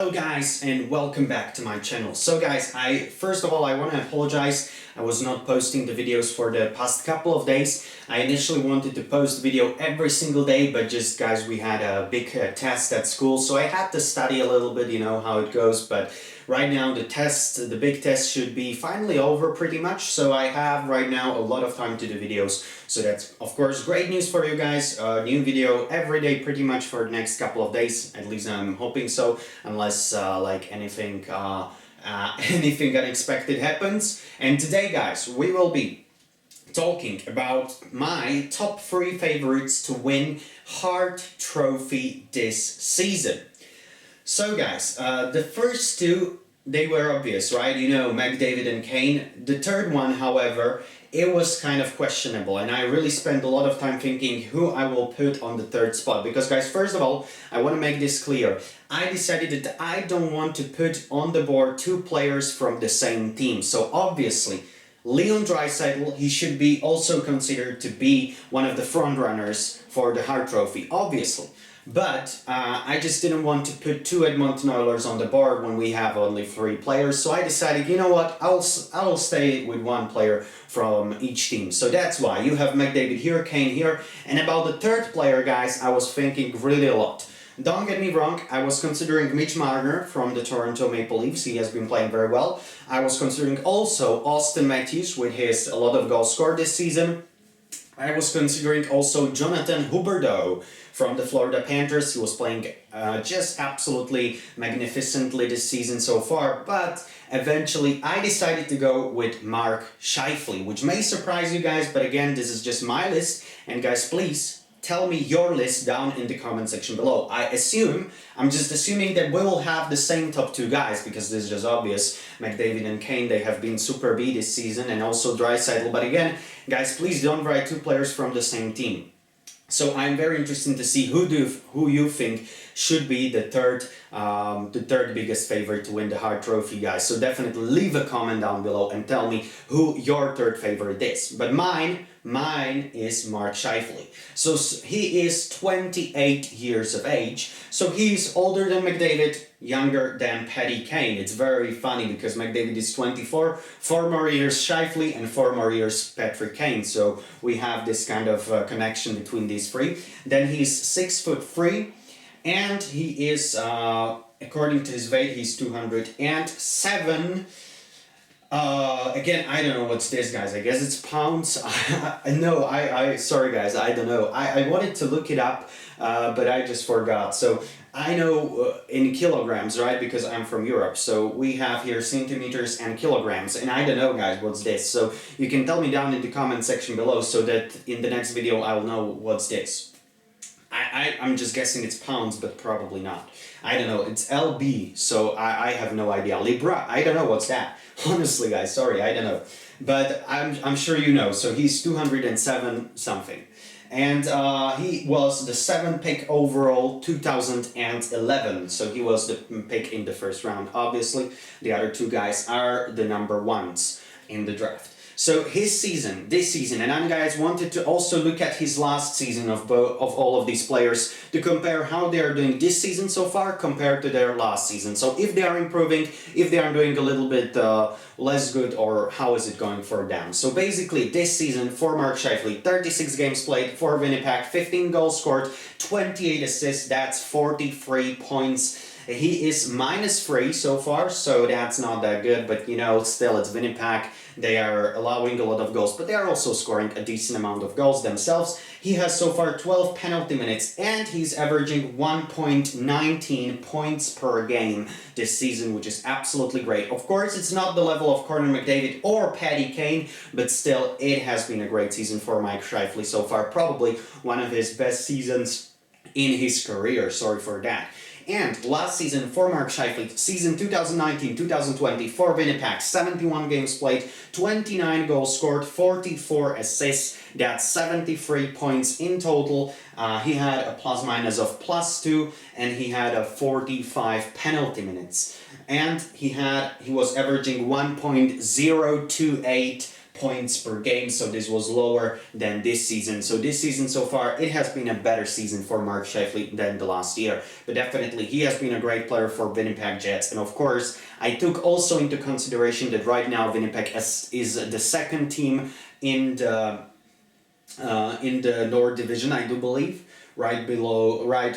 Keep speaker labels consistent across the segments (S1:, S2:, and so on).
S1: Hello guys, and welcome back to my channel. So guys, first of all I want to apologize. I was not posting the videos for the past couple of days. I initially wanted to post video every single day, but just guys, we had a big test at school, so I had to study a little bit, you know how it goes. But right now the big test should be finally over pretty much, so I have right now a lot of time to do videos. So that's of course great news for you guys. New video every day pretty much for the next couple of days, at least I'm hoping so, unless like anything anything unexpected happens. And today guys, we will be talking about my top 3 favorites to win Hart Trophy this season. So guys, the first two, they were obvious, right? You know, McDavid and Kane. The third one, however, it was kind of questionable, and I really spent a lot of time thinking who I will put on the third spot. Because guys, first of all, I want to make this clear. I decided that I don't want to put on the board 2 players from the same team. So obviously, Leon Draisaitl, he should be also considered to be one of the front runners for the Hart Trophy, obviously. But I just didn't want to put 2 Edmonton Oilers on the board when we have only 3 players. So I decided, you know what, I'll stay with 1 player from each team. So that's why you have McDavid here, Kane here. And about the third player, guys, I was thinking really a lot. Don't get me wrong, I was considering Mitch Marner from the Toronto Maple Leafs. He has been playing very well. I was considering also Austin Matthews with his a lot of goals scored this season. I was considering also Jonathan Huberdeau from the Florida Panthers. He was playing just absolutely magnificently this season so far, but eventually I decided to go with Mark Scheifele, which may surprise you guys, but again, this is just my list, and guys, please tell me your list down in the comment section below. I'm just assuming that we will have the same top 2 guys, because this is just obvious. McDavid and Kane, they have been super B this season, and also Draisaitl. But again, guys, please don't write 2 players from the same team. So I'm very interested to see who you think should be the third biggest favorite to win the Hart Trophy, guys. So definitely leave a comment down below and tell me who your third favorite is. But mine is Mark Scheifele. So he is 28 years of age. So he's older than McDavid, younger than Patty Kane. It's very funny because McDavid is 24, 4 more years Scheifele, and 4 more years Patrick Kane. So we have this kind of connection between these 3. Then he's 6'3", and he is, according to his weight, he's 207. Again, I don't know what's this, guys. I guess it's pounds. Sorry guys, I don't know. I wanted to look it up, but I just forgot. So I know in kilograms, right? Because I'm from Europe. So we have here centimeters and kilograms. And I don't know, guys, what's this. So you can tell me down in the comment section below so that in the next video I'll know what's this. I'm just guessing it's pounds, but probably not. I don't know, it's LB, so I have no idea. Libra, I don't know what's that. Honestly, guys, sorry, I don't know. But I'm sure you know, so he's 207 something. And he was the 7th pick overall, 2011. So he was the pick in the first round. Obviously, the other 2 guys are the number 1s in the draft. So this season, and I guys wanted to also look at his last season of all of these players to compare how they are doing this season so far compared to their last season. So if they are improving, if they are doing a little bit less good, or how is it going for them. So basically this season for Mark Scheifele, 36 games played for Winnipeg, 15 goals scored, 28 assists, that's 43 points. He is -3 so far, so that's not that good, but you know, still it's Winnipeg. They are allowing a lot of goals, but they are also scoring a decent amount of goals themselves. He has so far 12 penalty minutes, and he's averaging 1.19 points per game this season, which is absolutely great. Of course, it's not the level of Conor Mcdavid or Patty Kane, but still, it has been a great season for Mike Scheifele so far. Probably one of his best seasons in his career, sorry for that. And last season for Mark Scheifele, season 2019-2020 for Winnipeg, 71 games played, 29 goals scored, 44 assists, that's 73 points in total. He had a plus-minus of +2, and he had a 45 penalty minutes. And he was averaging 1.028 points per game, so this was lower than this season. So this season so far, it has been a better season for Mark Scheifele than the last year. But definitely, he has been a great player for Winnipeg Jets. And of course, I took also into consideration that right now Winnipeg is the second team in the North Division, I do believe, right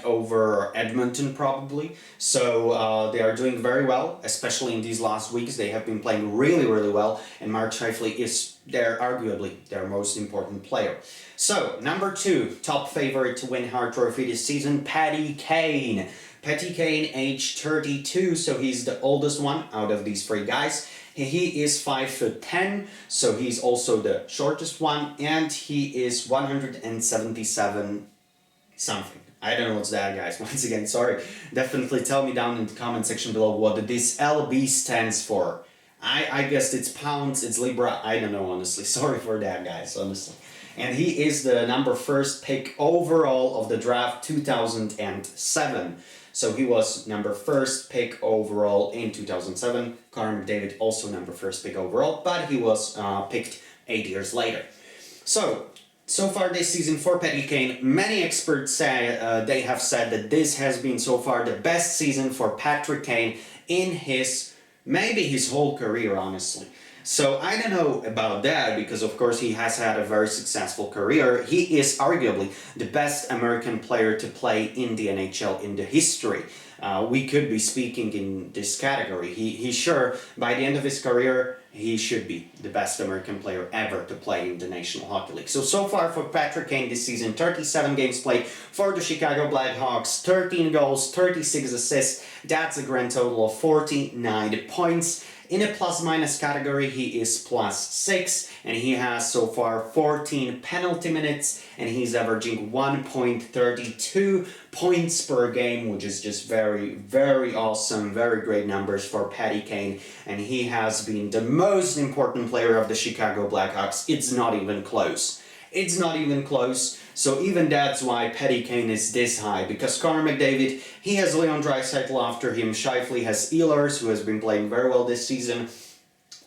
S1: over Edmonton probably. So they are doing very well, especially in these last weeks. They have been playing really, really well, and Mark Scheifele is arguably their most important player. So number 2, top favorite to win Hart Trophy this season, Patty Kane. Patty Kane, age 32, so he's the oldest one out of these 3 guys. He is 5'10", so he's also the shortest one, and he is 177 something. I don't know what's that, guys. Once again, sorry. Definitely tell me down in the comment section below what this LB stands for. I guess it's pounds, it's Libra, I don't know, honestly. Sorry for that, guys, honestly. And he is the number 1st pick overall of the draft 2007. So he was number 1st pick overall in 2007. Conor Mcdavid also number 1st pick overall, but he was picked 8 years later. So far this season for Patty Kane, many experts say they have said that this has been so far the best season for Patrick Kane in maybe his whole career, honestly. So I don't know about that, because of course he has had a very successful career. He is arguably the best American player to play in the NHL in the history. We could be speaking in this category. He sure, by the end of his career, he should be the best American player ever to play in the National Hockey League. So far for Patrick Kane this season, 37 games played for the Chicago Blackhawks, 13 goals, 36 assists. That's a grand total of 49 points. In a plus-minus category, he is +6, and he has so far 14 penalty minutes, and he's averaging 1.32 points per game, which is just very, very awesome, very great numbers for Patty Kane, and he has been the most important player of the Chicago Blackhawks. It's not even close. It's not even close. So even that's why Patty Kane is this high, because Conor McDavid, he has Leon Draisaitl after him. Scheifele has Ehlers, who has been playing very well this season.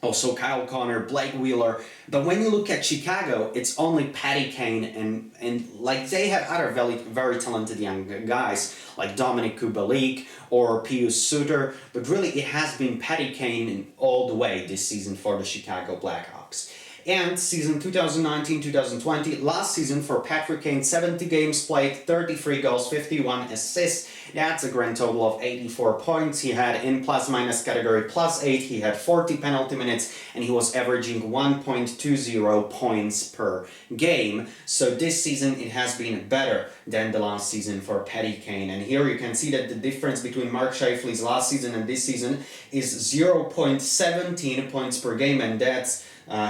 S1: Also Kyle Connor, Blake Wheeler. But when you look at Chicago, it's only Patty Kane, and like they have other very talented young guys like Dominic Kubalik or Pius Suter, but really it has been Patty Kane all the way this season for the Chicago Blackhawks. And season 2019-2020, last season for Patrick Kane, 70 games played, 33 goals, 51 assists. That's a grand total of 84 points. He had in plus-minus category +8, he had 40 penalty minutes, and he was averaging 1.20 points per game. So this season it has been better than the last season for Patty Kane. And here you can see that the difference between Mark Scheifele's last season and this season is 0.17 points per game, and that's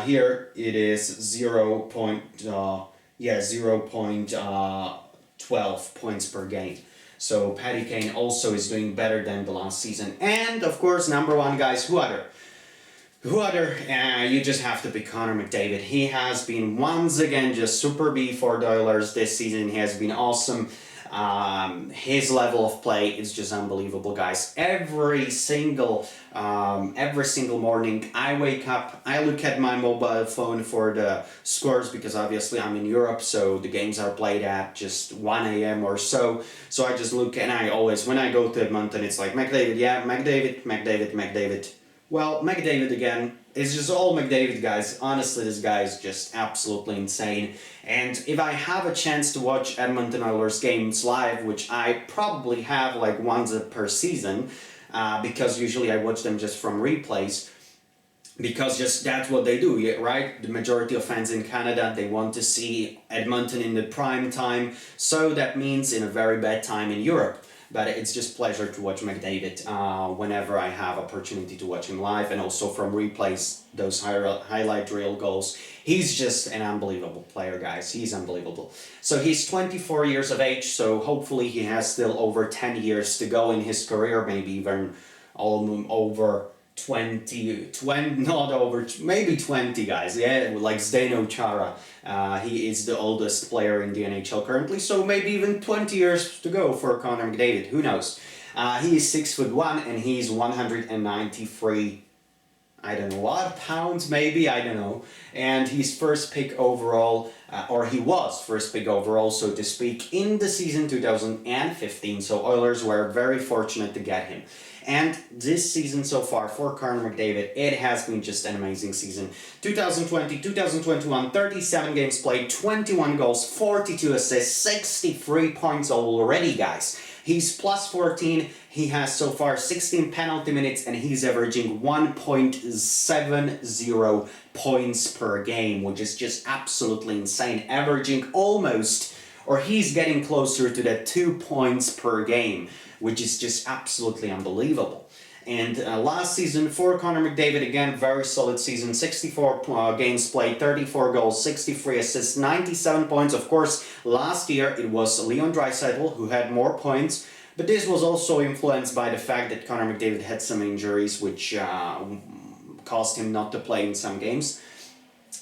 S1: here it is 0.12 points per game. So Patty Kane also is doing better than the last season. And of course, number 1, guys, who other? You just have to pick Conor McDavid. He has been once again just Super B for the Oilers this season. He has been awesome. His level of play is just unbelievable, guys. Every single morning I wake up, I look at my mobile phone for the scores, because obviously I'm in Europe, so the games are played at just 1 a.m. or so. So I just look, and I always, when I go to Edmonton, it's like McDavid, yeah, McDavid. Well, McDavid again. It's just all McDavid, guys. Honestly, this guy is just absolutely insane. And if I have a chance to watch Edmonton Oilers games live, which I probably have like once per season, because usually I watch them just from replays, because just that's what they do, right? The majority of fans in Canada, they want to see Edmonton in the prime time, so that means in a very bad time in Europe. But it's just pleasure to watch McDavid whenever I have opportunity to watch him live, and also from replays, those highlight reel goals. He's just an unbelievable player, guys. He's unbelievable. So he's 24 years of age, so hopefully he has still over 10 years to go in his career, maybe even over 20, not over, maybe 20, guys, yeah, like Zdeno Chara. He is the oldest player in the NHL currently, so maybe even 20 years to go for Conor McDavid, who knows. He is 6'1", and he's 193 I don't know what, pounds maybe, I don't know. And he's first pick overall, or he was first pick overall, so to speak, in the season 2015. So Oilers were very fortunate to get him. And this season so far for Conor McDavid, it has been just an amazing season. 2020, 2021, 37 games played, 21 goals, 42 assists, 63 points already, guys. He's plus 14, he has so far 16 penalty minutes, and he's averaging 1.70 points per game, which is just absolutely insane. Averaging almost, or he's getting closer to that 2 points per game, which is just absolutely unbelievable. And last season for Conor McDavid, again, very solid season. 64 games played, 34 goals, 63 assists, 97 points. Of course, last year it was Leon Draisaitl who had more points, but this was also influenced by the fact that Conor McDavid had some injuries, which caused him not to play in some games.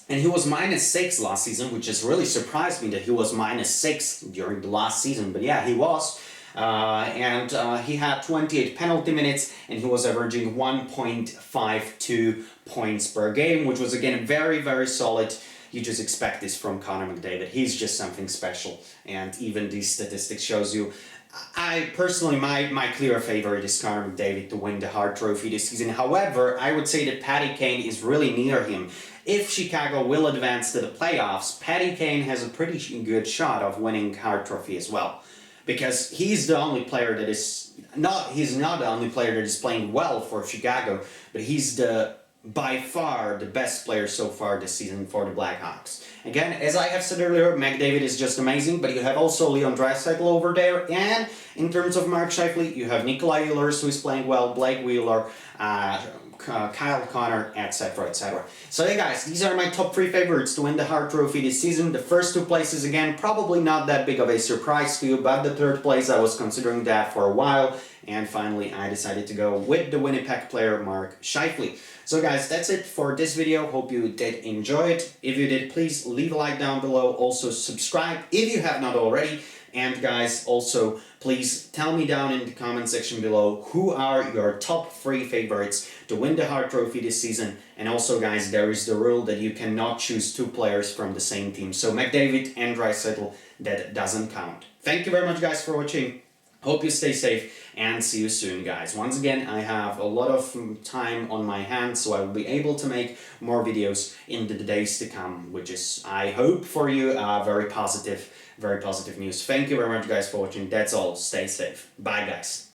S1: And he was -6 last season, which has really surprised me that he was -6 during the last season. But yeah, he was. He had 28 penalty minutes, and he was averaging 1.52 points per game, which was again very, very solid. You just expect this from Conor McDavid. He's just something special, and even these statistics shows you. I personally, my clear favorite is Conor McDavid to win the Hart Trophy this season. However, I would say that Patty Kane is really near him. If Chicago will advance to the playoffs, Patty Kane has a pretty good shot of winning Hart Trophy as well. Because he's the only player that is he's not the only player that is playing well for Chicago, but he's by far the best player so far this season for the Blackhawks. Again, as I have said earlier, McDavid is just amazing, but you have also Leon Draisaitl over there, and in terms of Mark Scheifele, you have Nikolai Ehlers, who is playing well, Blake Wheeler, Kyle Connor, etc., etc. So hey guys, these are my top 3 favorites to win the Hart Trophy this season. The first 2 places, again, probably not that big of a surprise to you, but the 3rd place, I was considering that for a while, and finally I decided to go with the Winnipeg player, Mark Scheifele. So guys, that's it for this video. Hope you did enjoy it. If you did, please leave a like down below. Also subscribe if you have not already. And guys, also, please tell me down in the comment section below who are your top 3 favorites to win the Hart Trophy this season. And also, guys, there is the rule that you cannot choose 2 players from the same team. So McDavid and Draisaitl, that doesn't count. Thank you very much, guys, for watching. Hope you stay safe and see you soon, guys. Once again, I have a lot of time on my hands, so I will be able to make more videos in the days to come, which is, I hope for you, very positive news. Thank you very much, guys, for watching. That's all. Stay safe. Bye, guys.